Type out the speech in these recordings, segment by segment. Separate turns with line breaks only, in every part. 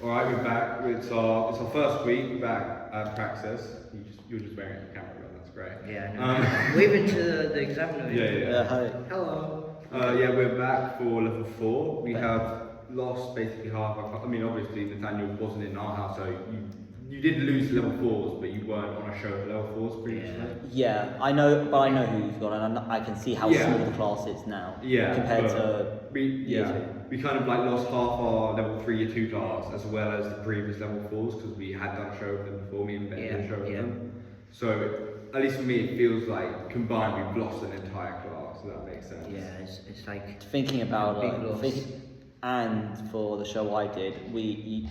Alright, we're back. It's our first week back at Praxis. You're just wearing it for camera, that's great.
Yeah, no. Waving to the examiner.
Yeah.
Hi.
Hello.
Yeah, we're back for level 4. We have lost basically half our. I mean, obviously Nathaniel wasn't in our house, so you did lose level 4s, but you weren't on a show for level 4s previously.
Yeah, I know, but I know who you've got, and I can see how small the class is now.
Yeah,
compared to
we kind of like lost half our level 3 year 2 class as well as the previous level 4s because we had done a show with them before. Me and Ben did a show with them. So at least for me, it feels like combined we've lost an entire class. So that makes sense.
Yeah, it's like
thinking about
big loss.
And for the show I did, we've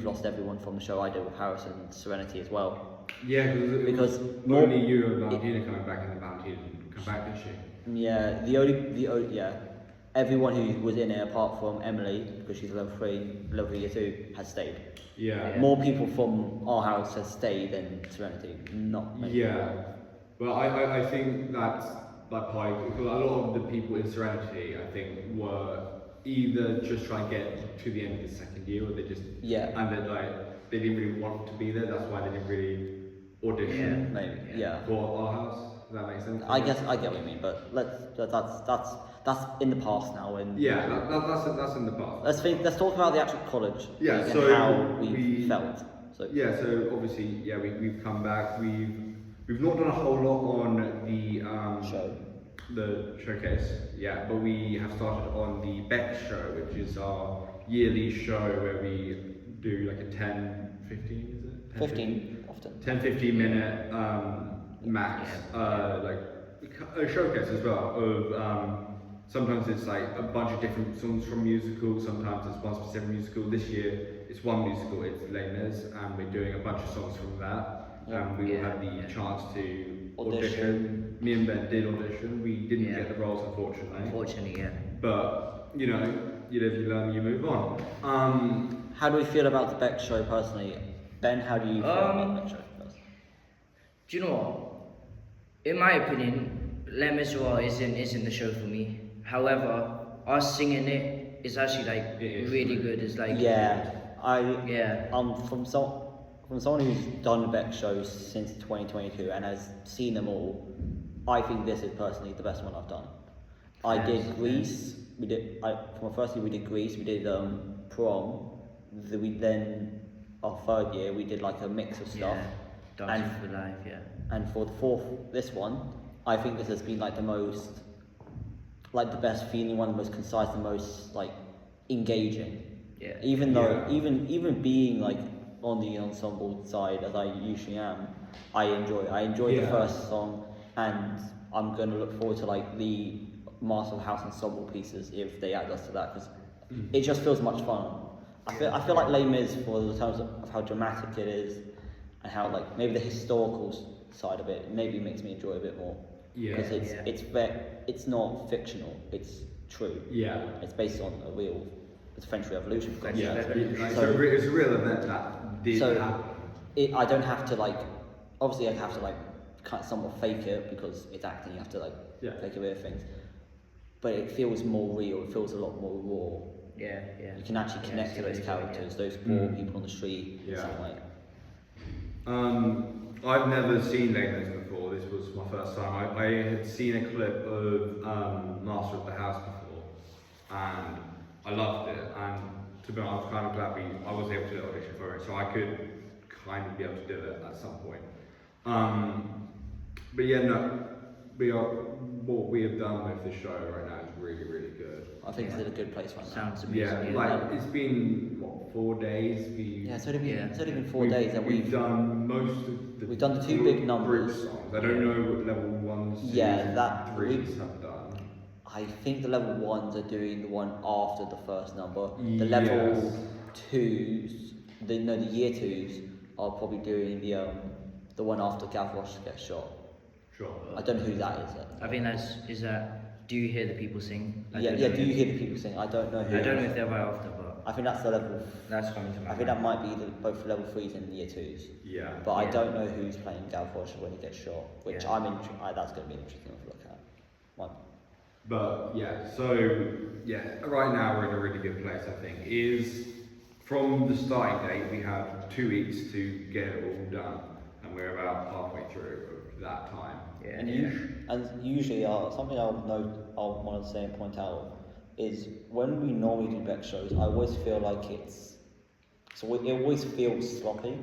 lost everyone from the show I did with Harrison and Serenity as well.
Yeah, because only you and Valentina coming back, and then Valentina didn't come back, did she?
Yeah, everyone who was in it apart from Emily, because she's level 3, level year 2, has stayed.
Yeah.
More people from our house has stayed than Serenity, not many.
Yeah, but I think that's like probably because a lot of the people in Serenity, I think, were either just trying to get to the end of the second year, or they just and then like they didn't really want to be there. That's why they didn't really audition. For our house. Does that make sense?
I get what you mean, but that's in the past now. And
that's in the past.
Let's talk about the actual college.
Yeah,
and
so
how we felt. So
so obviously we've come back. We've not done a whole lot on the showcase, but we have started on the Beck show, which is our yearly show where we do like a 10-15, is it?
15 often.
10-15 minute max, like a showcase as well of sometimes it's like a bunch of different songs from musicals, sometimes it's one specific musical. This year it's one musical, it's Les Mis, and we're doing a bunch of songs from that. We will have the chance to audition. Me and Ben did audition. We didn't get the roles, unfortunately. But you know, you live, you learn, you move on.
How do we feel about the Beck show personally? Ben, how do you feel about the Beck show personally?
Do you know what? In my opinion, Les Mis isn't the show for me. However, us singing it is actually like really good. It's like from someone who's done Beck shows since 2022 and has seen them all, I think this is personally the best one I've done. I did Grease. From our first year we did Grease. We did Prom. Then our third year we did like a mix of stuff. Dancing for Life.
And for this one, I think this has been like the most, like the best feeling one, the most concise, the most like engaging. Even though even being like on the ensemble side as I usually am, I enjoy the first song, and I'm going to look forward to like the Master of the House ensemble pieces if they add us to that, because it just feels much fun. I feel like Les Mis, for the terms of how dramatic it is and how like maybe the historical side of it maybe makes me enjoy it a bit more, because it's not fictional, it's true. It's based on it's French Revolution.
It's a real event that did happen.
I don't have to like, obviously I have to like somewhat fake it because it's acting, you have to like fake away things, but it feels more real, it feels a lot more raw. You can actually connect to those characters, those poor people on the street in some way.
I've never seen Les Mis before. This was my first time. I had seen a clip of Master of the House before, and I loved it. And to be honest, I was kind of glad I was able to audition for it, so I could kind of be able to do it at some point. What we have done with the show right now is really, really good.
I think it's in a good place right now.
Sounds amazing.
It's been 4 days.
It's only been 4 days, and
we've done most of the.
We've done the 2 big numbers.
Songs. I don't know what level 1s, 2s, 3s have done.
I think the level 1s are doing the one after the first number. The level 2s, the year 2s are probably doing the one after Gavroche gets shot.
Sure.
I don't know who that is.
I think is that Do You Hear the People Sing?
Do You Hear the People Sing? I don't know who.
I don't know if they're right after, but
I think that's the level.
That's coming to mind.
I think that might be both level 3s and year 2s. But I don't know who's playing Gavroche when he gets shot, which I'm interested. That's going to be an interesting one to look at.
But right now we're in a really good place. I think from the starting date, we have 2 weeks to get it all done, and we're about halfway through of that time.
Yeah.
And usually, something I want to say and point out is when we normally do Beck shows, I always feel like it always feels sloppy.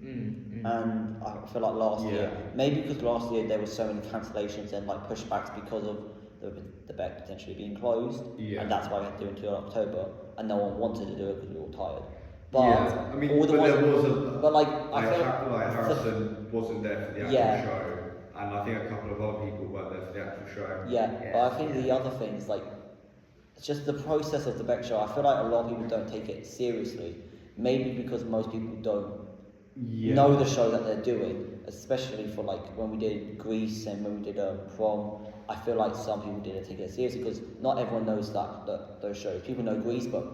And I feel like last year, maybe because last year there were so many cancellations and like pushbacks because of the Beck potentially being closed, and that's why we had to do it until October, and no one wanted to do it because we were all tired. But
I mean,
all the
but
ones,
there was a,
but like I
like,
feel
like Harrison wasn't there for the actual
Yeah.
show, and I think a couple of other people weren't there for the actual show.
but I think the other things like it's just the process of the Beck show. I feel like a lot of people don't take it seriously. Maybe because most people don't know the show that they're doing, especially for like when we did Greece and when we did Prom. I feel like some people didn't take it seriously because not everyone knows those shows. People know Greece, but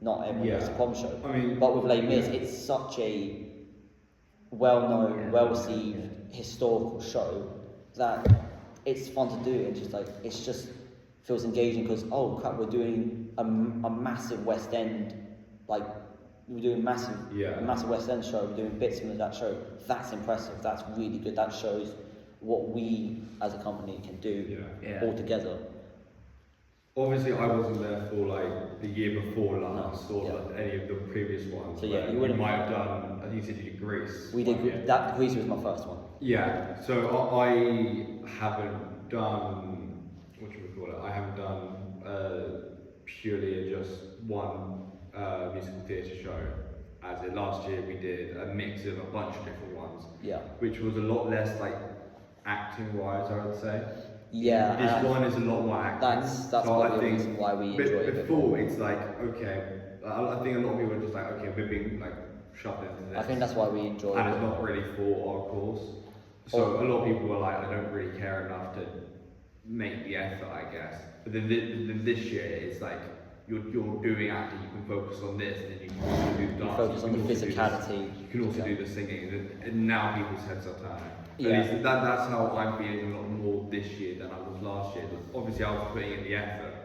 not everyone knows the Prom show.
I mean,
but with Les Mis, it's such a well-known, well-received historical show that it's fun to do, and just like it's just feels engaging because oh crap, we're doing a massive West End, like we're doing a massive West End show, we're doing bits from that show. That's impressive, that's really good, that shows what we as a company can do all together.
Obviously, I wasn't there for like the year before last or like, any of the previous ones.
So yeah, you wouldn't
might have done. I think you said you did Greece.
We did that. Greece was my first one.
Yeah. So I haven't done. What should we call it? I haven't done purely just one musical theatre show. As in last year, we did a mix of a bunch of different ones.
Yeah.
Which was a lot less like acting wise, I would say.
Yeah.
This one is a lot more acting.
That's
so
probably the reason why we enjoy it.
Before it's like okay, I think a lot of people are just like okay, we're being like shoved into this.
I think that's why we enjoy it.
And it's not really for our course. So a lot of people are like, I don't really care enough to make the effort, I guess. But then this year, it's like you're doing acting. You can focus on this, and then you can also do the dance.
Focus on the physicality.
You can also do the singing, and now people's heads are turning.
Yeah.
At least that's how I'm feeling a lot more this year than I was last year. Obviously, I was putting in the effort,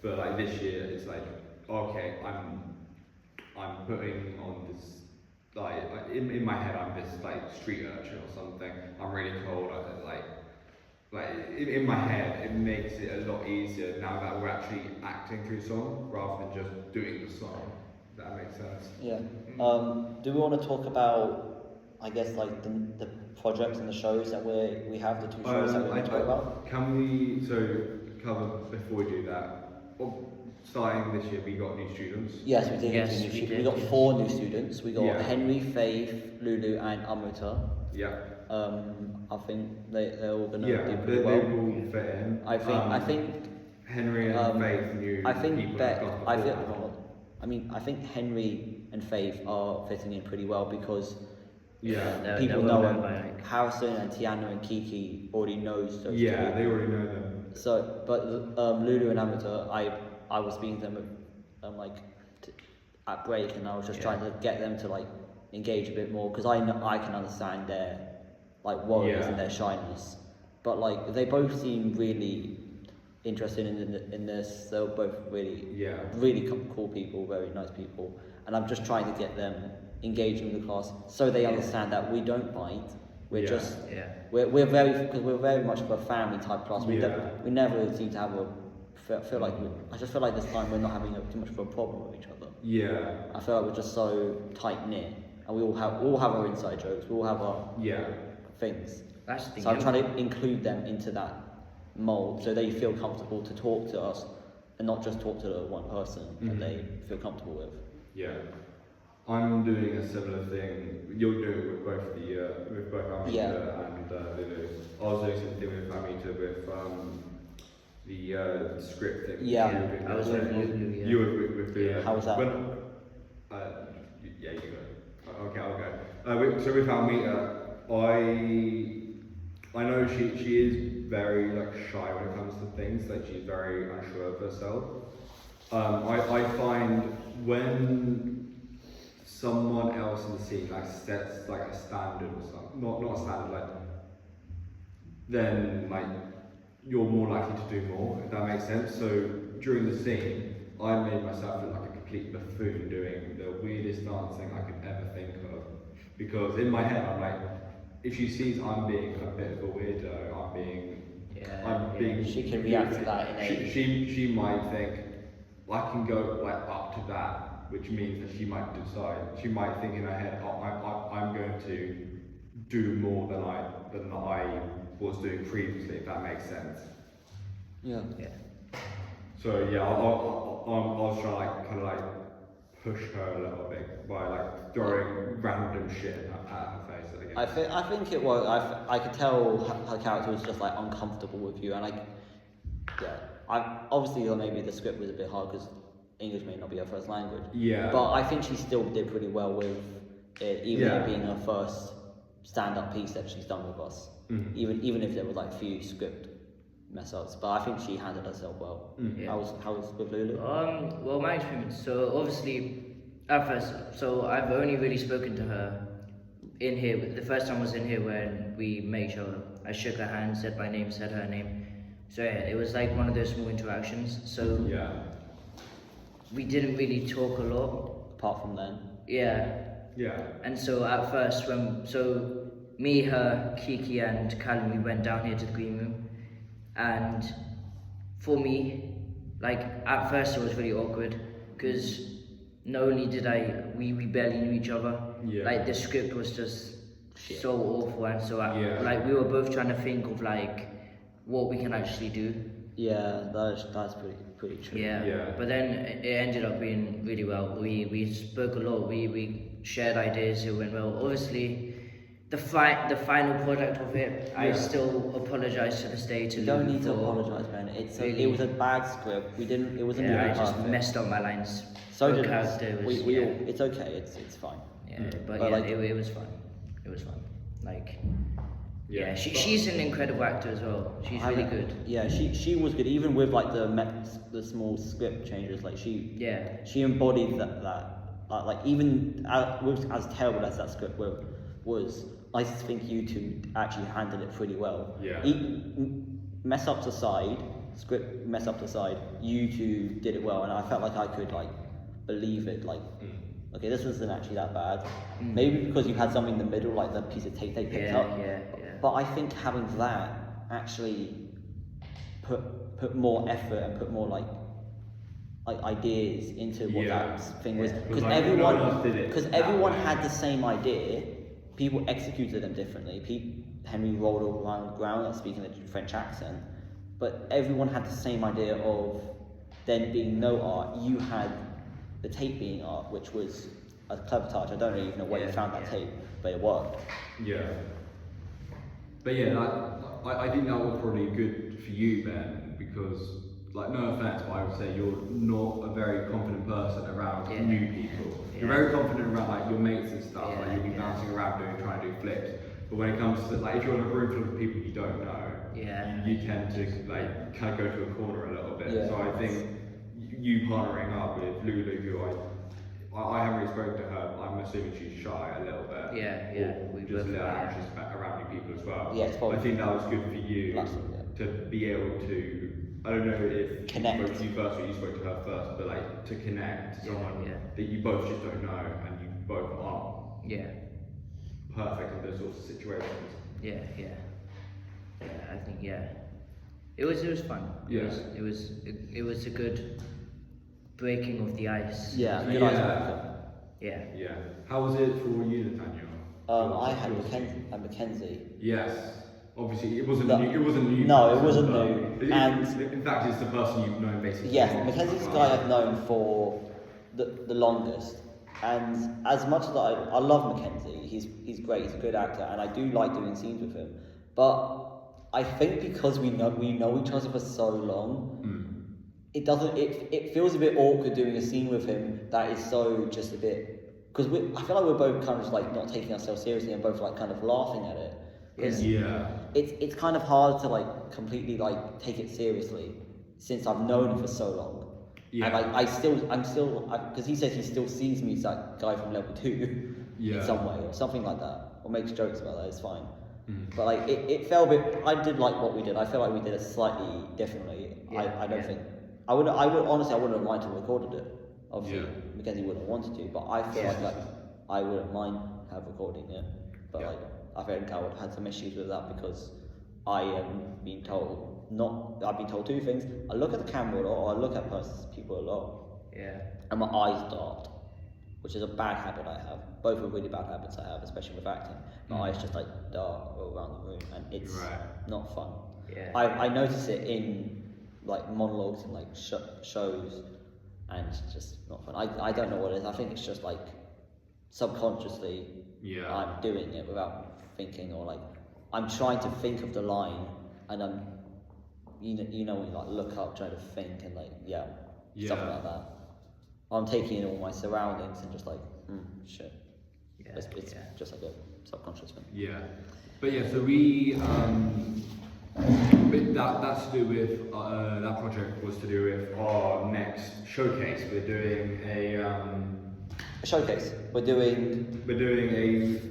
but like this year, it's like okay, I'm putting on this. Like in my head, I'm this like street urchin or something. I'm really cold. In my head, it makes it a lot easier now that we're actually acting through song rather than just doing the song. If that makes sense.
Yeah. Do we want to talk about, I guess, like the projects and the shows that we have, the two shows that we're going to talk about?
Can we cover before we do that? Well, starting this year, we got new students.
Yes, we did.
Yes,
new
we
students.
did,
We got
yes.
4 new students. We got
Yeah.
Henry, Faith, Lulu, and Amuta.
Yeah.
I think they're all going to
Yeah,
do
they
pretty well.
will fit in.
I think
Henry and Faith knew
I think
people
Beck.
that got
I
before.
think Henry and Faith are fitting in pretty well because
Yeah.
people
they're well
know
known
them.
by, like-
Harrison and Tiana and Kiki already knows those
Yeah,
two.
they already know them.
So, but Lulu and Amata, I was speaking to them at break, and I was just trying to get them to like engage a bit more because I know I can understand their like worries and their shyness, but like they both seem really interested in this. They're both really cool people, very nice people, and I'm just trying to get them engaged with the class so they understand that we don't bite. We're just we're very much of a family type class. We never seem to have I just feel like this time we're not having too much of a problem with each other.
Yeah.
I feel like we're just so tight knit, and we all have our inside jokes. We all have our things.
That's the thing.
So I'm trying to include them into that mold, so they feel comfortable to talk to us, and not just talk to the one person that they feel comfortable with.
Yeah. I'm doing a similar thing. You're doing it with both Amita and Lulu. I was doing something with Amita with the script thing.
Yeah.
I was with Lulu, yeah.
You were with Lulu.
How was that?
Yeah, you go. Okay, I'll go. So with Amita, I know she is very like shy when it comes to things. Like she's very unsure of herself. I find when someone else in the scene like sets like a standard or something, not a standard, like then like you're more likely to do more, if that makes sense. So during the scene, I made myself look like a complete buffoon doing the weirdest weirdest dancing I could ever think of. Because in my head, I'm like, if she sees I'm being a bit of a weirdo, I'm being.
She can react to that in a.
She might think, I can go like up to that, which means that she might decide. She might think in her head, oh, I'm going to do more than I was doing previously. If that makes sense.
Yeah.
So yeah, I was trying to like kind of like push her a little bit by like throwing random shit at her face. I guess.
I think it was. I could tell her character was just like uncomfortable with you, and obviously maybe the script was a bit hard because English may not be her first language.
Yeah.
But I think she still did pretty well with it, even it being her first stand-up piece that she's done with us.
Mm-hmm.
Even if there were like few script mess ups, but I think she handled herself well.
Mm-hmm.
How was with Lulu?
Well, my experience. So obviously, at first, so I've only really spoken to her in here. The first time was in here when we met each other. I shook her hand, said my name, said her name. So yeah, it was like one of those small interactions. So
Yeah.
we didn't really talk a lot.
Apart from then,
Yeah.
Yeah.
And so at first, me, her, Kiki, and Callum, we went down here to the green room, and for me, like at first it was really awkward because not only did we barely knew each other.
Yeah.
Like the script was just so awful, and so
Yeah.
we were both trying to think of like what we can actually do.
yeah, that's pretty true.
Yeah.
But then it ended up being really well. We spoke a lot. We shared ideas. It went well. Obviously, the final product of it, I still apologize to this day to
You don't
Lou
need to
for-
apologise, Ben.
Really?
It was a bad script. It wasn't
Yeah,
really
I just
perfect.
messed up my lines.
So
Her
did
character
us.
was,
We
yeah.
all, it's okay. It's fine.
Yeah, but
But
yeah,
like-
it was fun. It was fun. Like,
Yeah.
she's an incredible actor as well. She's really good.
Yeah, she was good. Even with like the small script changes, like
Yeah.
she embodied that like even as terrible as that script was, I think you two actually handled it pretty well.
Yeah.
Mess ups aside, script mess ups aside, you two did it well, and I felt like I could like believe it. Like, okay, this wasn't actually that bad. Maybe because you had something in the middle, like the piece of tape they picked up.
Yeah.
But I think having that actually put more effort and put more like ideas into what
Yeah.
that thing was,
Yeah.
because
Like, no one else
everyone
did it that
everyone
way.
had the same idea. People executed them differently. Henry rolled around the ground speaking a French accent, but everyone had the same idea of then being no art. You had the tape being art, which was a clever touch. I don't really even know where you found that tape, but it worked.
Yeah. But yeah, I think that was probably good for you, Ben, because, like, no offense, but I would say you're not a very confident person around
Yeah.
new people. You're
Yeah.
very confident around, like, your mates and stuff,
Yeah,
like, you'll be
yeah.
bouncing around trying to do flips. But when it comes to, like, if you're in a room full of people you don't know,
Yeah.
you tend to, like, kind of go to a corner a little bit.
Yeah.
So I think you partnering up with Lulu, who I haven't really spoken to her, I'm assuming she's shy a little bit.
Yeah.
Or
We
just
both
a little
are.
anxious around new people as well.
Yeah, it's probably-
I think that was good for you
Last one, yeah.
to be able to, I don't know if
Connect.
she spoke to you first or you spoke to her first, but like to connect to
Yeah,
someone
yeah.
that you both just don't know and you both aren't
Yeah.
perfect in those sorts of situations.
Yeah. I think it was fun.
Yeah.
It was a good breaking of the ice.
Yeah, good
Yeah.
icebreaker.
Yeah.
Yeah. How was it for you, Nathaniel?
I had
Yours?
Mackenzie.
Yes. Obviously, it wasn't
No.
new. It wasn't new.
No, it
person,
wasn't
but
new.
it-
And-
in fact, it's the person you've known basically.
Yes,
since
Mackenzie's the
like,
guy I've known for the longest. And as much as I love Mackenzie, he's great, he's a good actor, and I do like doing scenes with him. But I think because we know each other for so long, it feels a bit awkward doing a scene with him that is so just a bit, because I feel like we're both kind of just like not taking ourselves seriously and both like kind of laughing at it. 'Cause
Yeah.
it's kind of hard to like completely like take it seriously since I've known him for so long.
Yeah.
And I'm still because he says he still sees me as that guy from level 2
Yeah.
in some way or something like that, or makes jokes about that. It's fine.
Mm.
But like it felt a bit. I did like what we did. I feel like we did it slightly differently.
Yeah,
I don't
yeah.
think I would honestly I wouldn't have minded to have recorded it. Obviously,
Yeah.
Mackenzie wouldn't want to, but I feel like I wouldn't mind recording it. But like I think I would have had some issues with that because I am being told I've been told two things. I look at the camera a lot, or I look at people a lot.
Yeah.
And my eyes dart, which is a bad habit I have. Both are really bad habits I have, especially with acting. My eyes just like dart all around the room, and it's not fun.
Yeah.
I notice it in like monologues and like shows, and it's just not fun. I don't know what it is. I think it's just like subconsciously I'm doing it without thinking, or like I'm trying to think of the line, and I'm you know when you like look up trying to think and like something like that. I'm taking in all my surroundings and just like shit.
Yeah.
It's just like a subconscious thing.
Yeah, but yeah, so we that's to do with that project was to do with our next showcase. We're doing
A showcase. We're doing
a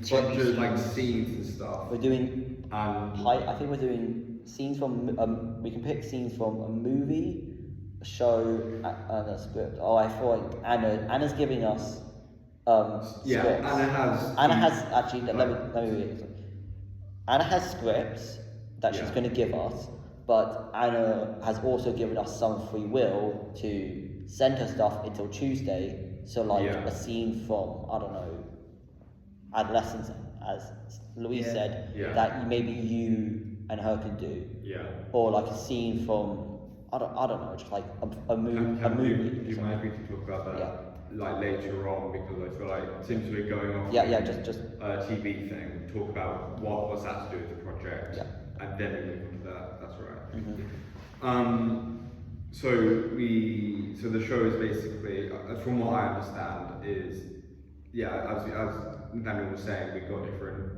bunch of like scenes and stuff.
We're doing
And
I think we're doing scenes from we can pick scenes from a movie, a show, and a script. Oh, I thought Anna's giving us scripts.
Anna has
actually let me read it. Anna has scripts that she's going to give us, but Anna has also given us some free will to send her stuff until Tuesday. So like a scene from, I don't know, Adolescence, as Louise said, that maybe you and her can do.
Yeah.
Or like a scene from, I don't know, just like a movie.
Do you mind if we can talk about that like later on, because I feel like since we're going off
just
a TV thing, talk about what's that to do with the project, and then we move on to that. That's right. So the show is basically, from what I understand, is as Daniel was saying, we've got different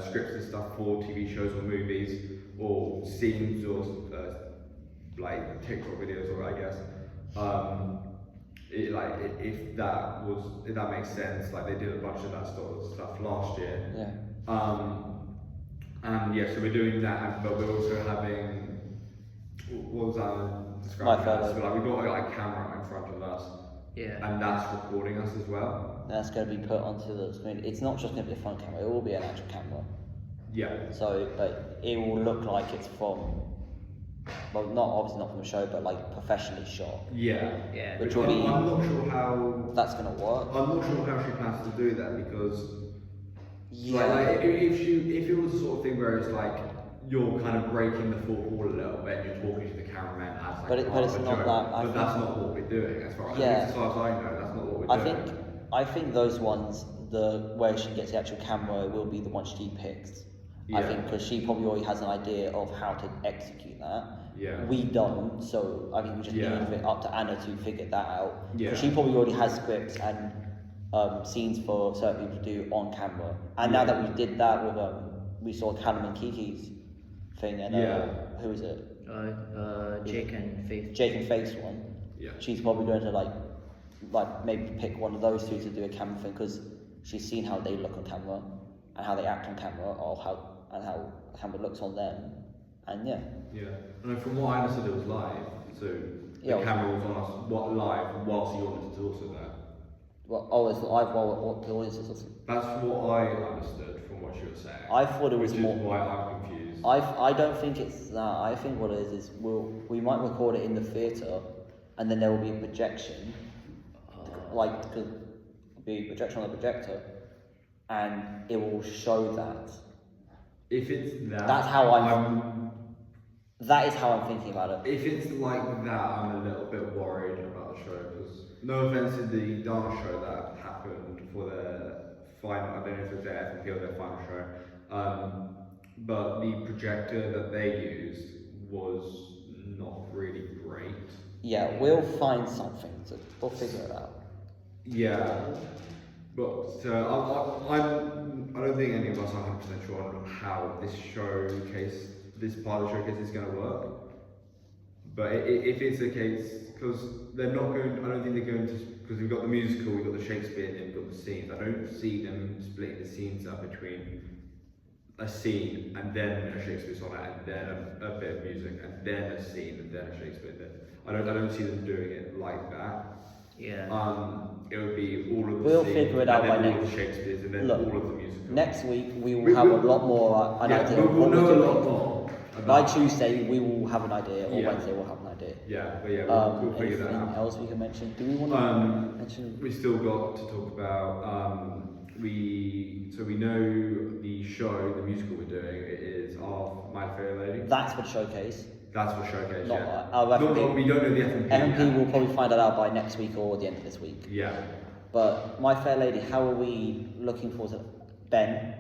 scripts and stuff for TV shows or movies or scenes or like TikTok videos, or I guess. If that makes sense, like they did a bunch of that sort of stuff last year. So we're doing that, but we're also having, what was that describing? So like we've got like a camera in front of us, and that's recording us as well.
That's going to be put onto the screen. It's not just going to be a front camera; it will be an actual camera.
Yeah.
So, but it will look like it's from, well, obviously not from a show, but like professionally shot.
Yeah.
Which will be.
I'm not sure how
that's going to work.
I'm not sure how she plans to do that, because like if it was the sort of thing where it's like you're kind of breaking the fourth wall a little bit, and you're talking to the cameraman as like
but it's not
joke,
that.
But that's not what we're doing, as far as I know. That's not what we're doing.
I think those ones, the where she gets the actual camera, will be the one she picks. I think because she probably already has an idea of how to execute that.
Yeah.
We don't, so I think we just leave it up to Anna to figure that out.
Yeah.
She probably already has scripts and scenes for certain people to do on camera. And now that we did that with we saw Callum and Kiki's thing, and who is it?
Jake and Faith.
Jake and Faith's one.
Yeah.
She's probably going to like maybe pick one of those two to do a camera thing, because she's seen how they look on camera and how they act on camera, or how the camera looks on them, and
And from what I understood, it was live, so the camera was on us live whilst the audience is also there.
Well, it's live while the audience is listening.
That's what I understood from what she was saying.
I thought it was
which
more.
Is why I'm confused.
I don't think it's that. I think what it is we might record it in the theatre, and then there will be a projection, because be a projection on the projector, and it will show that.
If it's that,
that's how that is how I'm thinking about it.
If it's like that, I'm a little bit worried about the show, because no offense to the dance show that happened for their final, I don't know if it was their FNP or their final show, but the projector that they used was not really great.
Yeah, we'll find something. We'll figure it out.
Yeah, but I don't think any of us are 100% sure on how this part of the showcase is going to work. But if it's the case, because they're not going, I don't think they're going to, because we've got the musical, we've got the Shakespeare, and we've got the scenes. I don't see them splitting the scenes up between a scene and then a Shakespeare sonnet and then a bit of music and then a scene and then a Shakespeare. I don't see them doing it like that. It would be all of the
We'll
scenes,
figure it out
and then
by
all of
next-
the Shakespeare's, and then
Look,
all of the musicals.
Next week we will have a lot more an
yeah,
idea. of
we'll
what
know
we're
a
doing.
lot more.
By
about-
Tuesday we will have an idea, or
Yeah.
Wednesday we'll have an idea.
Yeah, but yeah, we'll figure that
Anything
out.
else we can mention? Do we want to mention?
We still got to talk about we know the show, the musical we're doing is of My Fair Lady.
That's for the showcase.
That's for showcase.
Not
yeah.
our
No,
FMP.
no, we don't know the FMP.
FMP
yet.
will probably find that out by next week or the end of this week.
Yeah.
But My Fair Lady, how are we looking forward to Ben?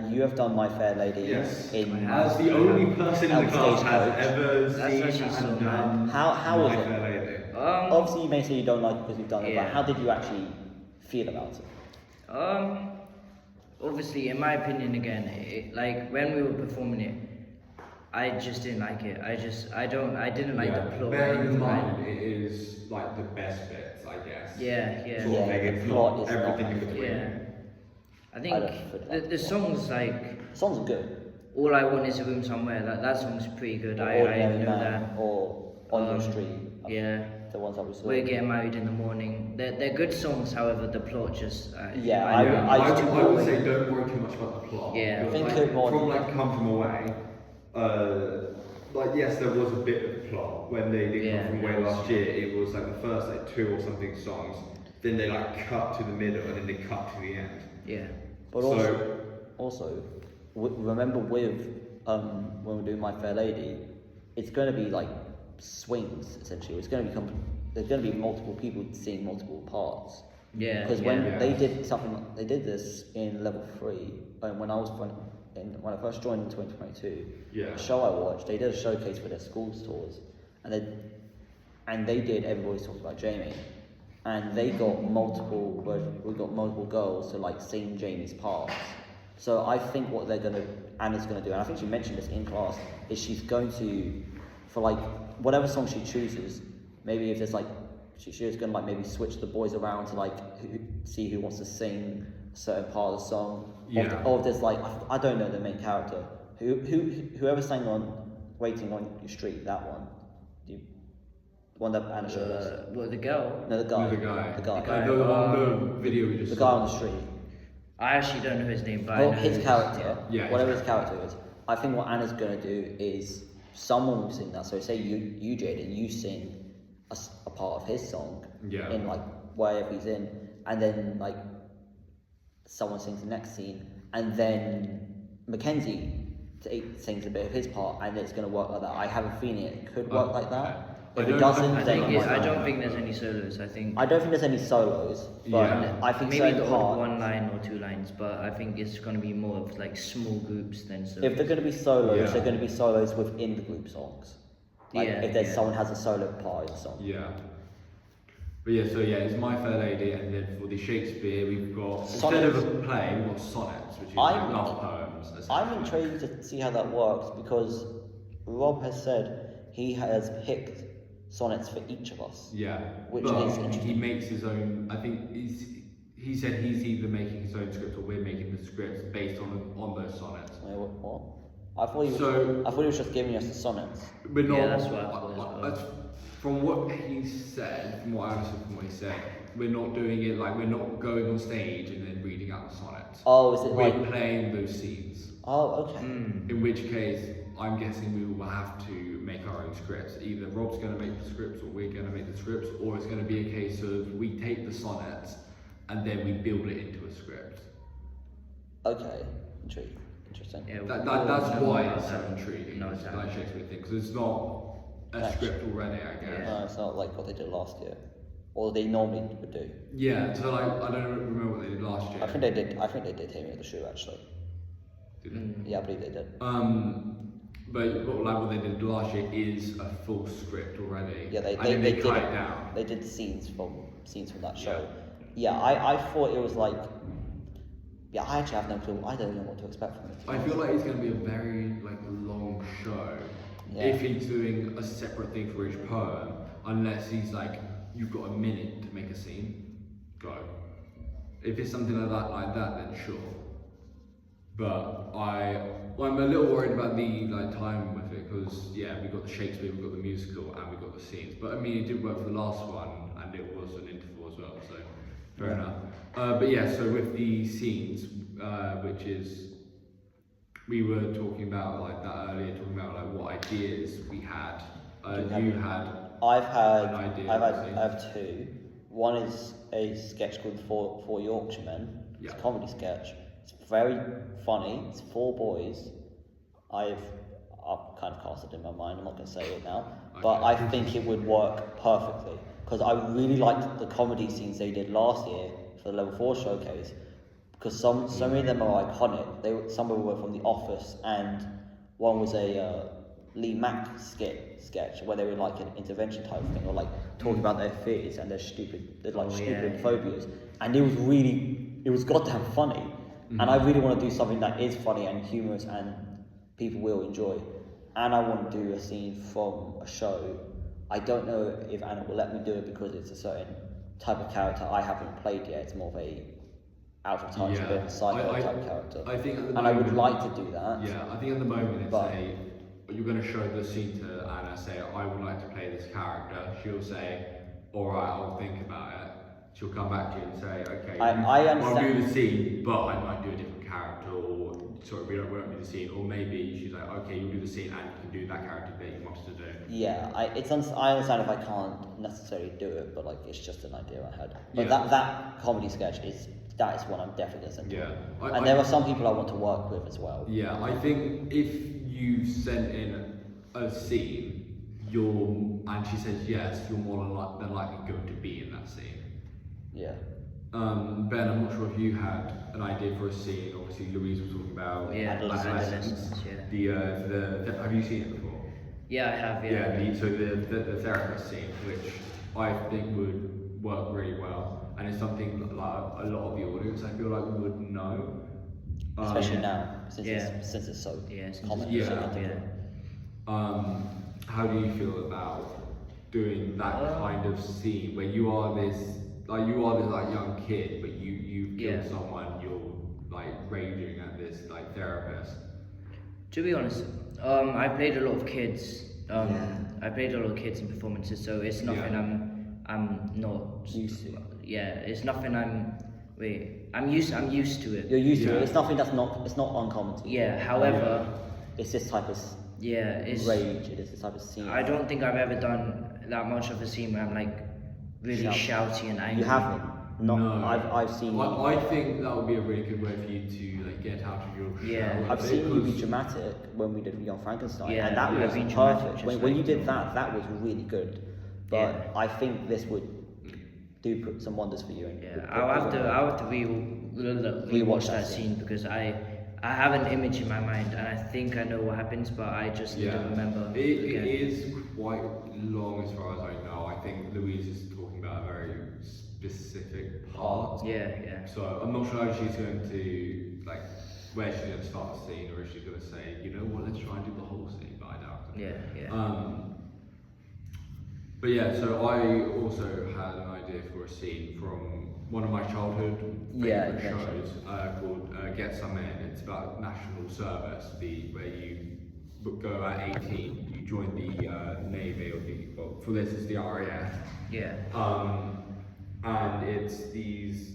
You have done My Fair Lady
Yes.
in
As the only person in the class has
Stagecoach.
ever
That's
seen
actually so
and done
How was
My
it?
Fair Lady.
Obviously, you may say you don't like it because you've done it, but
Yeah.
how did you actually feel about it?
Obviously, in my opinion, again, like when we were performing it, I just didn't like it. I didn't like the plot. or
Bearing in
anything like
mind, it is like the best bits, I guess.
Yeah, yeah.
Sort of
Yeah,
thing.
the
It's
plot
not
is not
everything in
that
between.
Yeah. I
I
think
don't feel
the songs like
Songs are good.
All I Want Is a Room Somewhere. That song's pretty good.
Or
I
Ordinary
know
Man,
that.
or On Your Street.
Yeah.
The ones that we saw.
We're Getting Married in the Morning. They're good songs. However, the plot just
Yeah,
I
Yeah,
I
I,
just-
would say don't worry too much about the plot.
Yeah.
Because,
Think
like,
it more-
from like Come From Away, like yes, there was a bit of plot when they did
Yeah.
Come From Away last year. It was like the first like 2 or something songs. Then they like cut to the middle and then they cut to the end.
Yeah.
But
So-
also, remember with when we're doing My Fair Lady, it's going to be like swings essentially. It's going to become there's going to be multiple people seeing multiple parts.
Yeah.
Because
yeah.
when they did something, they did this in level 3 when when I first joined in 2022.
Yeah.
The show I watched, they did a showcase for their school tours, and they did Everybody's Talking About Jamie, and they got we got multiple girls to like sing Jamie's parts. So I think what Anna's gonna do, and I think she mentioned this in class, is she's going to, for like whatever song she chooses, maybe if there's like she's gonna like maybe switch the boys around to like see who wants to sing a certain part of the song.
Yeah.
Or if there's like I don't know the main character whoever sang on Waiting on Your Street, that one, the one that Anna showed us.
Well, the girl.
No, the guy.
The guy.
The guy.
guy.
The video we just
The
saw.
guy on the street.
I actually don't know his name, but I
Well,
know
his character,
Yeah,
whatever
his
his character is, I think what Anna's gonna do is someone will sing that. So say you Jaden, you sing a part of his song
Yeah.
in like wherever he's in, and then like someone sings the next scene, and then Mackenzie sings a bit of his part, and it's gonna work like that. I have a feeling it could work like that.
I
If it
don't-
doesn't,
I
then
think
it
it's-
might
I
not.
don't think there's any solos. I think
I don't think there's any solos, but
Yeah.
I think
maybe
certain
the
part.
odd 1 line or 2 lines, but I think it's going to be more of like small groups than solos.
If they're going to be solos,
Yeah.
they're going to be solos within the group songs. Like
Yeah,
if there's
yeah.
someone has a solo part in the song.
Yeah. But yeah, so yeah, it's My Fair Lady, and then for the Shakespeare, we've got, instead of a play, we've got sonnets, which is
I'm-
like love poems.
I'm
essentially.
intrigued to see how that works because Rob has said he has picked sonnets for each of us.
Yeah,
Which
but
is
he
interesting.
makes his own. I think he said he's either making his own script or we're making the scripts based on those sonnets.
Wait, what? I thought he was.
So-
I thought he was just giving us the sonnets.
We're not.
Yeah, that's what I thought as well.
that's- From what he said, from what I understood from what he said, we're not doing it like we're not going on stage and then reading out the sonnets.
Oh, is it
We're
like?
playing those scenes.
Oh, okay.
In which case, I'm guessing we will have to make our own scripts. Either Rob's going to make the scripts, or we're going to make the scripts, or it's going to be a case of we take the sonnets and then we build it into a script.
Okay. Interesting.
Yeah,
That's
we'll
why
know
it's so
about that.
intriguing.
No,
It's
exactly.
like Shakespeare thing, because it's not a
That's-
script already, I guess.
No, it's not like what they did last year, or they normally would do.
Yeah, so like I don't remember what they did last year.
I think they did. I think they did Taming of the Shrew actually.
Did they?
Yeah, I believe they did.
But like what they did last year is a full script already.
Yeah,
and then they
did
cut
it.
it down.
They did scenes from that show. Yeah, I thought it was like. Yeah, I actually have no clue. I don't know what to expect from it. to be
I feel
honest.
like it's going to be a very like long show
Yeah.
if he's doing a separate thing for each poem, unless he's like, you've got a minute to make a scene, go. If it's something like that, then sure. but I'm a little worried about the time with it because yeah, we got the Shakespeare, we got the musical, and we got the scenes. But I mean, it did work for the last one, and it was an interval as well, so fair enough. But yeah, so with the scenes, which is we were talking about like that earlier, talking about like what ideas we had. You had.
I've had
an idea.
I have two. One is a sketch called Four Yorkshiremen. It's a comedy sketch. It's very funny. It's 4 boys. I've kind of cast it in my mind. I'm not going to say it now, but I think it would work perfectly because I really liked the comedy scenes they did last year for the Level 4 showcase. Because so many of them are iconic. Some of them were from The Office, and one was a Lee Mack sketch where they were like an intervention type thing, or like talking about their fears and their stupid phobias, and it was goddamn funny. And I really want to do something that is funny and humorous and people will enjoy. And I want to do a scene from a show. I don't know if Anna will let me do it because it's a certain type of character I haven't played yet. It's more of a out of touch, a bit of a psycho type character.
I think at the
and I would
moment-
like to do that.
Yeah, I think at the moment it's
But-
you're going to show the scene to Anna, say, I would like to play this character. She'll say, alright, I'll think about it. She'll come back to you and say, okay,
I
I'll do
understand.
the scene, but I might do a different character, or sorry, we won't do the scene, or maybe she's like, okay, you'll do the scene and you can do that character that you want to do.
Yeah, I understand if I can't necessarily do it, but like it's just an idea I had. But
Yeah.
that comedy sketch is one I'm definitely gonna send to
Yeah.
her. And there are some people I want to work with as well.
Yeah, I think if you sent in a scene, and she says yes, you're more than likely going to be in that scene.
Yeah.
Ben, I'm not sure if you had an idea for a scene. Obviously, Louise was talking about
Adolescence.
Have you seen it before?
Yeah, I have.
So the therapist scene, which I think would work really well, and it's something that, like a lot of the audience I feel like would know.
Especially now, since
yeah.
it's so
since
common.
it's-
so
yeah.
integral.
How do you feel about doing that kind of scene where you are this young kid, but you killed someone, you're like raging at this like therapist?
To be honest, I played a lot of kids. I played a lot of kids in performances, so it's nothing I'm not
Used to.
Yeah, it's nothing I'm used to it.
You're used to
Yeah.
it. It's nothing it's not uncommon to you.
Yeah. However,
It's this type of
it's
rage. It is this type of scene.
I don't think I've ever done that much of a scene where I'm like really shouty and angry.
You haven't. Not.
No.
I've seen.
I think that would be a really good way for you to like get out of your shell.
Yeah.
I've seen you be dramatic when we did Young Frankenstein,
Yeah,
and that
yeah,
was
being dramatic,
perfect.
just
When you
like-
did that was really good. But
Yeah.
I think this would do put some wonders for you. And
Yeah,
would put
I'll have
people-
to rewatch that scene because I have an image in my mind and I think I know what happens, but I just need to remember.
It
again.
is quite long as far as I know. I think Louise is talking about a very specific part.
Yeah.
So I'm not sure how she's going to like where she's going to start the scene, or if she's going to say, you know what, let's try and do the whole scene, but I doubt it.
Yeah.
But yeah, so I also had an idea for a scene from one of my childhood favourite
Yeah,
shows called Get Some In. It's about national service, where you go at 18, you join the Navy, or for this it's the RAF.
Yeah.
And it's these,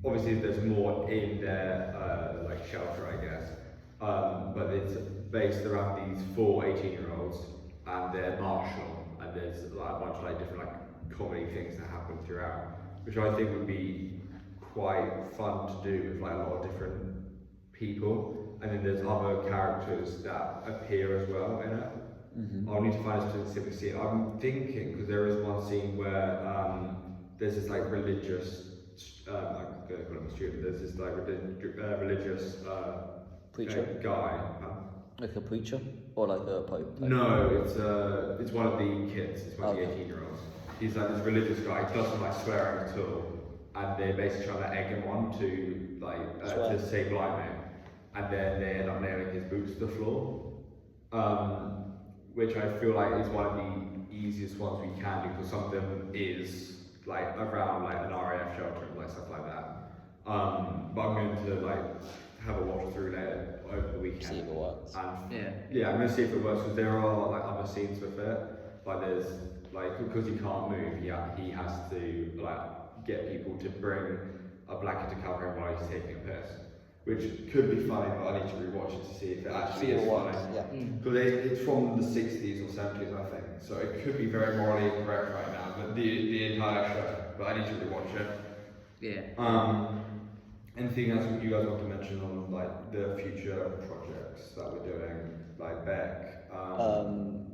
obviously there's more in their like shelter, I guess, but it's based around these 4 18-year-olds and they're martial, and there's like a bunch of like different like comedy things that happen throughout, which I think would be quite fun to do with like a lot of different people. And then there's other characters that appear as well in it. I'll need to find a specific scene. I'm thinking, because there is one scene where there's this like religious, I'm going to call him a student, there's this like religious
Preacher?
guy.
Like a preacher or like a pope.
No, it's one of the kids. It's one of the
Okay.
18-year-olds. He's like this religious guy. He doesn't like swearing at all, and they're basically trying to egg him on to like to say blimey, and then they end up nailing his boots to the floor, which I feel like is one of the easiest ones we can do, because some of them is like around like an RAF shelter and like stuff like that. But I'm going to like have a watch through later over the weekend.
See if it works.
And yeah, I'm gonna see if it works because there are like other scenes with it. Like there's like because he can't move, he has to like get people to bring a blanket to cover him while he's taking a piss, which could be funny, but I need to rewatch it to see if it actually is funny.
Yeah.
Because it's from the 60s or 70s, I think, so it could be very morally incorrect right now. But the entire show, but I need to rewatch it.
Yeah.
Anything else you guys want to mention on like the future projects that we're doing, like Beck?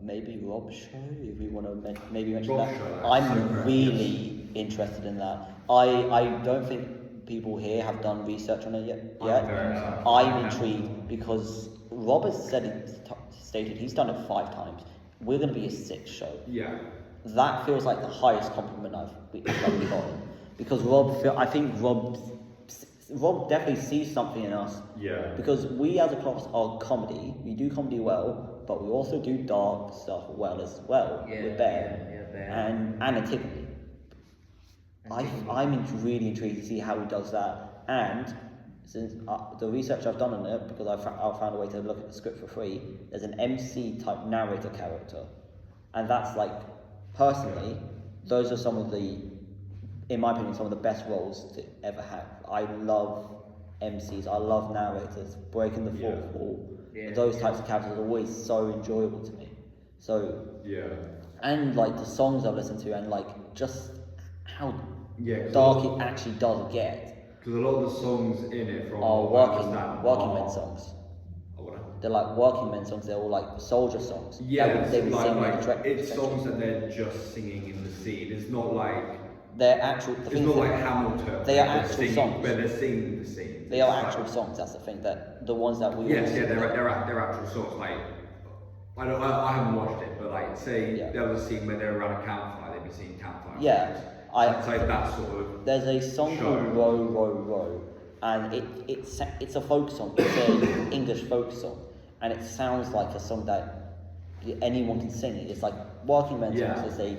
Maybe Rob's show, if we want to maybe mention
Rob's
that.
show,
I'm
so great,
really interested in that. I don't think people here have done research on it yet.
I'm very excited.
I'm intrigued because Rob has stated he's done it 5 times. We're going to be his 6th show.
Yeah.
That feels like the highest compliment I've gotten because I think Rob definitely sees something in us.
Yeah.
Because we as a class are comedy. We do comedy well, but we also do dark stuff with Bear and Antigone. I'm really intrigued to see how he does that. And since the research I've done on it, because I found a way to look at the script for free, there's an MC type narrator character, and that's like personally, those are some of the, in my opinion, some of the best roles to ever have. I love MCs, I love narrators, breaking the fourth wall. Those types of characters are always so enjoyable to me. So and like the songs I've listened to, and like just how dark it actually does get.
Because a lot of the songs in it from
are working men songs.
Oh, what?
They're like working men songs. They're all like soldier songs.
Yeah,
they would sing in the track.
it's songs that they're just singing in the scene. It's not like
they're actual.
it's not like Hamilton.
They are
where they're
actual
singing,
songs.
where they're singing the scene.
They are actual songs. That's the thing. That the ones that we.
Yes, yeah, they're actual songs. Like I haven't watched it, but like say there was a scene where they're around a campfire, they'd be singing campfire.
Yeah,
songs. It's like that sort of.
There's a song called Row Row Row, and it's a folk song. It's an English folk song, and it sounds like a song that anyone can sing. It's like working men songs. It's a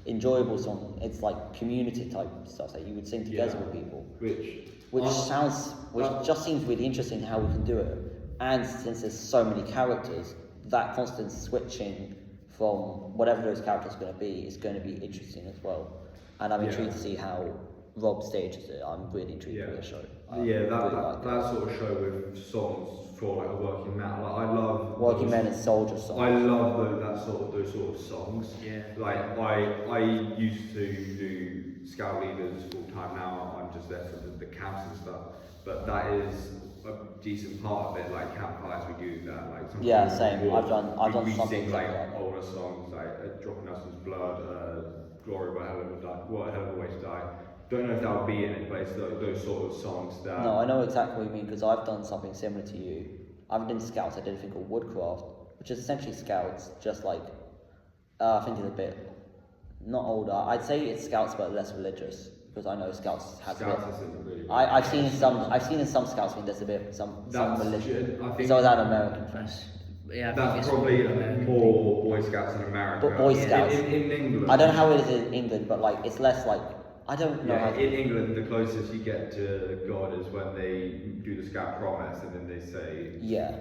enjoyable song. It's like community type stuff that you would sing together with people. Which just seems really interesting how we can do it. And since there's so many characters, that constant switching from whatever those characters are going to be is going to be interesting as well. And I'm intrigued to see how Rob stages it. I'm really intrigued with the show.
That sort of show with songs for like a working man. Like I love
working men and soldier songs.
I love those sort of songs.
Yeah.
Like I used to do scout leaders full time. Now I'm just there for the camps and stuff. But that is a decent part of it. Like campfires, we do that. Like
same. I've done
we
something
sing
like
like
that.
older songs like Dropping Nelson's Blood, Glory, What a Hell of a Way to Die. Don't know if that would be in it, but it's those sort of songs that.
No, I know exactly what you mean because I've done something similar to you. I haven't done Scouts. I did a thing called Woodcraft, which is essentially Scouts, just like I think it's a bit not older. I'd say it's Scouts but less religious because I know Scouts has
Scouts
a bit.
isn't really.
I've seen in some Scouts. I think there's a bit some religion.
I think
so is that American thing.
that's probably more Boy Scouts in America.
But Boy Scouts
in England.
I don't know how it is in England, but like it's less like I don't know.
Yeah, in England, the closest you get to God is when they do the Scout promise, and then they say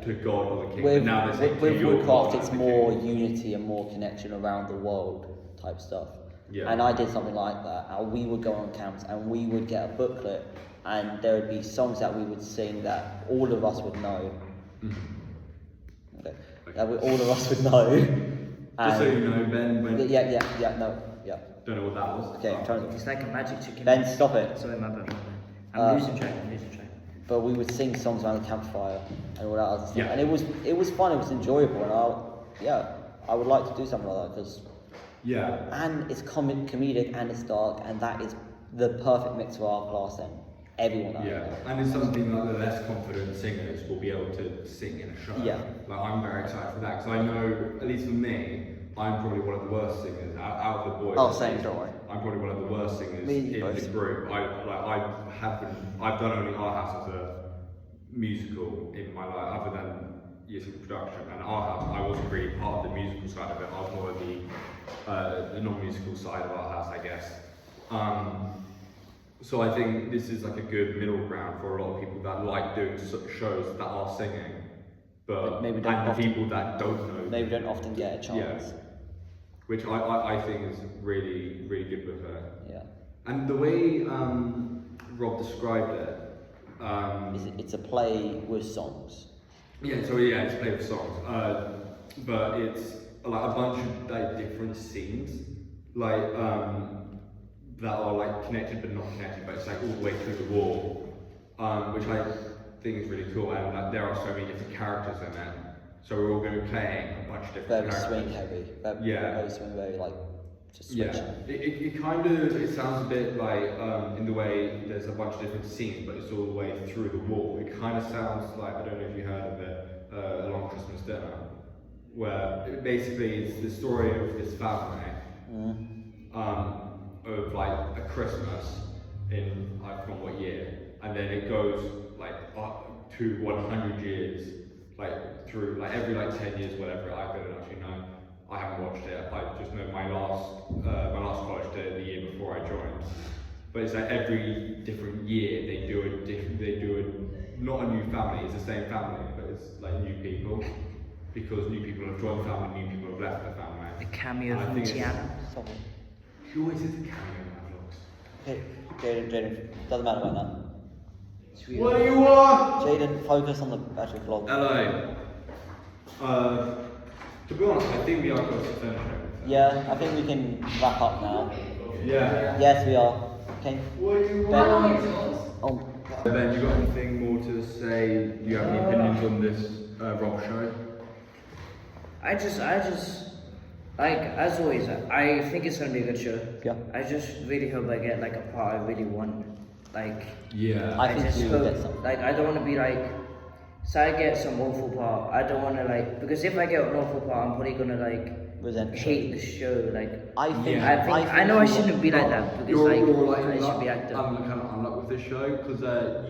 to God or the King.
With,
now they say
with
to your
Woodcraft,
God,
it's
the
more
King.
unity and more connection around the world type stuff.
Yeah.
And I did something like that. And we would go on camps and we would get a booklet, and there would be songs that we would sing that all of us would know. Okay. That all of us would know.
Just so you know, Ben.
Don't
know what that was.
Okay, I'm trying to.
It's like a magic chicken.
Ben, stop it.
Sorry, my bad. I'm losing track.
But we would sing songs around the campfire and all that other stuff,
Yeah.
and it was fun. It was enjoyable, and I would like to do something like that because.
Yeah.
And it's comedic and it's dark, and that is the perfect mix for our class. Then everyone.
And it's something that the less confident singers will be able to sing in a show.
Yeah.
Like I'm very excited for that because I know, at least for me, I'm probably one of the worst singers out of the boys.
Oh, same, don't worry.
I'm probably one of the worst singers
Me
in
both.
the group. I've done only Our House as a musical in my life, other than Year 6 production. And Our House, I wasn't really part of the musical side of it. I was more of the non-musical side of Our House, I guess. So I think this is like a good middle ground for a lot of people that like doing shows that are singing, but
Maybe don't
and the
often-
people that don't know.
Maybe don't often get a chance.
Which I think is really good with her.
Yeah.
And the way Rob described it,
It's a play with songs.
it's a play with songs, but it's like a bunch of like different scenes, like that are like connected but not connected, but it's like all the way through the wall, which I think is really cool. And like, there are so many different characters in it, so we're all going to be playing a bunch of different
Very
characters.
swing heavy. Very swing, very like just switch.
It kind of, it sounds a bit like in the way there's a bunch of different scenes, but it's all the way through the wall. It kind of sounds like, I don't know if you heard of it, A Long Christmas Dinner, where basically it's the story of this family, of like a Christmas in, I forgot what year, and then it goes like up to 100 years, like through like every like 10 years, whatever. I don't actually know. I haven't watched it. I just know my last college day, the year before I joined. But it's like every different year they do not a new family. It's the same family, but it's like new people, because new people have joined the family, new people have left the family.
The cameo
I
from
think it's-
Tiana.
She always is a cameo in my vlogs.
Hey, Jaden, doesn't matter about that.
What do you want?
Jaden, focus on the actual vlog.
Hello. To be honest, I think we are close to finishing.
Yeah, I think we can wrap up now.
Yeah.
Yes, we are. Okay.
What do you
Ben.
want?
Oh,
Ben, you got anything more to say? Do you have any opinions on this Rob show?
I just, like, as always, I think it's gonna be a good show.
Yeah.
I just really hope I get like a part I really want. Like,
Yeah.
I think
just
you will
hope,
get something.
like, I don't want to be like, so I get some awful part. I don't want to like, because if I get an awful part, I'm probably gonna like
resent the
hate the show. Like,
I think.
Yeah.
I know I shouldn't be like that because
You're
like,
like
I
in
should
luck.
be acting.
I'm kind of unlucky with this show because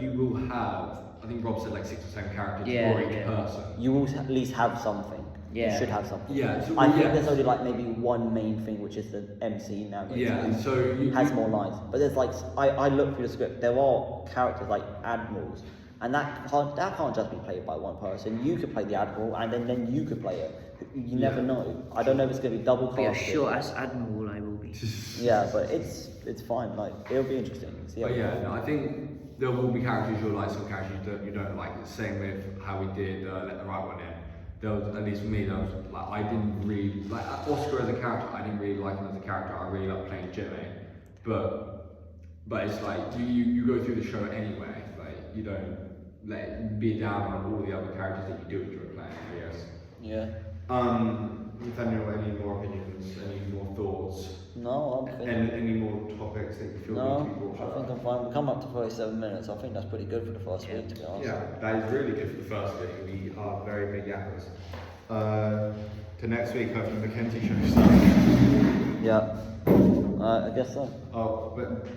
you will have, I think Rob said like 6 or 7 characters
Yeah,
for each
yeah.
person.
You will at least have something.
Yeah.
You should have something.
Yeah, so-
I think
yeah.
there's only like maybe one main thing, which is the MC now.
Yeah, so you
has more lines, but there's like I looked through the script. There are characters like admirals, and that can't just be played by one person. You could play the admiral, and then you could play it. You never
Yeah.
know. I don't know if it's gonna be double
Be a
casted.
sure as admiral I will be.
Yeah, but it's fine. Like it'll be interesting. See how
But
it
yeah,
goes.
no, I think there will be characters you'll like, some characters you don't like. The same with how we did Let the Right One In. There was, at least for me, there was like I didn't really like Oscar as a character. I didn't really like him as a character. I really like playing Jimmy, but it's like you go through the show anyway. Like you don't let be down on all the other characters that you do enjoy playing. I guess.
Yeah.
If anyone any more opinions, any more thoughts,
No, I'm
and any more topics that you feel need to be
No,
brought
I
up?
think I'm fine. We come up to 47 minutes. I think that's pretty good for the first week, to be honest.
Yeah, that is really good for the first week. We are very big yappers. To next week, hopefully Mackenzie shows up.
Yeah. I guess so.
Oh, but